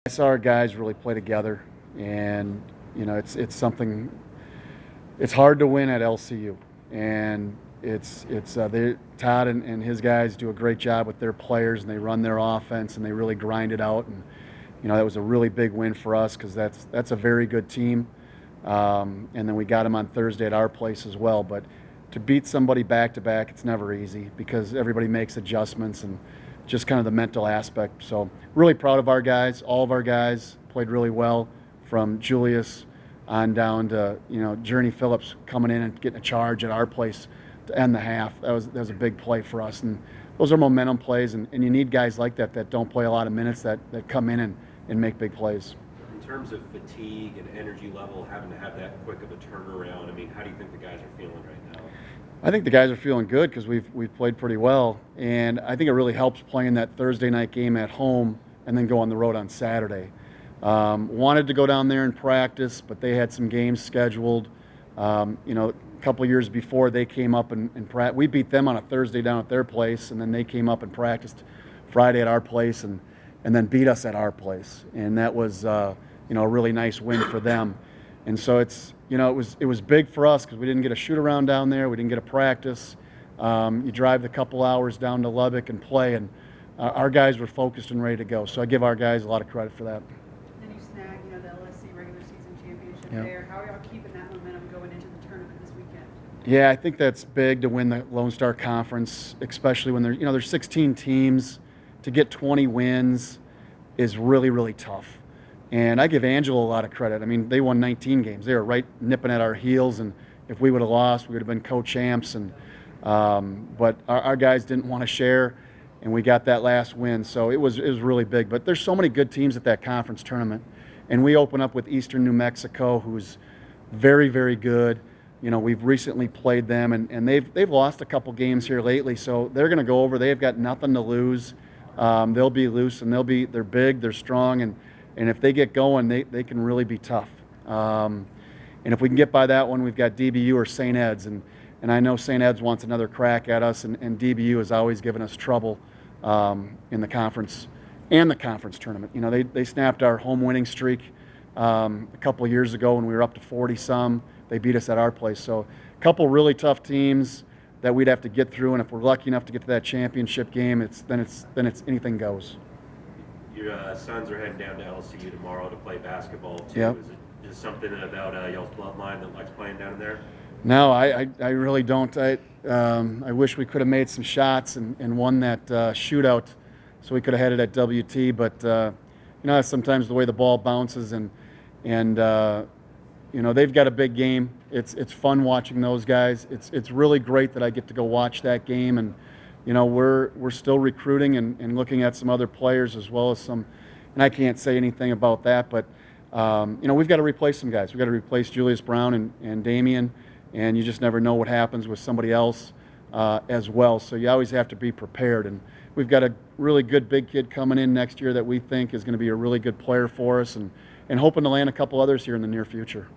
saw our guys really play together, and it's something. It's hard to win at LCU, and Todd and his guys do a great job with their players, and they run their offense, and they really grind it out. And that was a really big win for us because that's a very good team. And then we got them on Thursday at our place as well. But to beat somebody back to back, it's never easy because everybody makes adjustments and just kind of the mental aspect. So really proud of our guys. All of our guys played really well, from Julius on down to Journey Phillips coming in and getting a charge at our place to end the half. That was a big play for us, and those are momentum plays, and you need guys like that don't play a lot of minutes that come in and make big plays. In terms of fatigue and energy level, having to have that quick of a turnaround, I mean, how do you think the guys are feeling right now? I think the guys are feeling good because we've played pretty well, and I think it really helps playing that Thursday night game at home and then go on the road on Saturday. Wanted to go down there and practice, but they had some games scheduled. A couple of years before, they came up and we beat them on a Thursday down at their place, and then they came up and practiced Friday at our place and then beat us at our place. And that was a really nice win for them. And so it was big for us because we didn't get a shoot around down there. We didn't get a practice. You drive the couple hours down to Lubbock and play, and our guys were focused and ready to go. So I give our guys a lot of credit for that. Then you snag, the LSC regular season championship Yep. there. How are y'all keeping that momentum going into the tournament this weekend? Yeah, I think that's big to win the Lone Star Conference, especially when there's 16 teams. To get 20 wins is really, really tough. And I give Angelo a lot of credit. I mean, they won 19 games. They were right nipping at our heels, and if we would have lost, we would have been co-champs. But our guys didn't want to share, and we got that last win. So it was really big. But there's so many good teams at that conference tournament, and we open up with Eastern New Mexico, who's very, very good. We've recently played them, and they've lost a couple games here lately. So they're going to go over. They've got nothing to lose. They'll be loose, and they're big, they're strong, and if they get going, they can really be tough. And if we can get by that one, we've got DBU or St. Ed's, and I know St. Ed's wants another crack at us, and DBU has always given us trouble in the conference and the conference tournament. They snapped our home winning streak a couple of years ago when we were up to 40-some. They beat us at our place. So a couple really tough teams that we'd have to get through, and if we're lucky enough to get to that championship game, then it's anything goes. Your sons are heading down to LSU tomorrow to play basketball too. Yep. Is it just something about y'all's bloodline that likes playing down there? No, I really don't. I wish we could have made some shots and won that shootout, so we could have had it at WT. But that's sometimes the way the ball bounces, and they've got a big game. It's fun watching those guys. It's really great that I get to go watch that game, and we're still recruiting and looking at some other players as well as some, and I can't say anything about that, but we've got to replace some guys. We've got to replace Julius Brown and Damian, and you just never know what happens with somebody else as well. So you always have to be prepared, and we've got a really good big kid coming in next year that we think is going to be a really good player for us, and hoping to land a couple others here in the near future.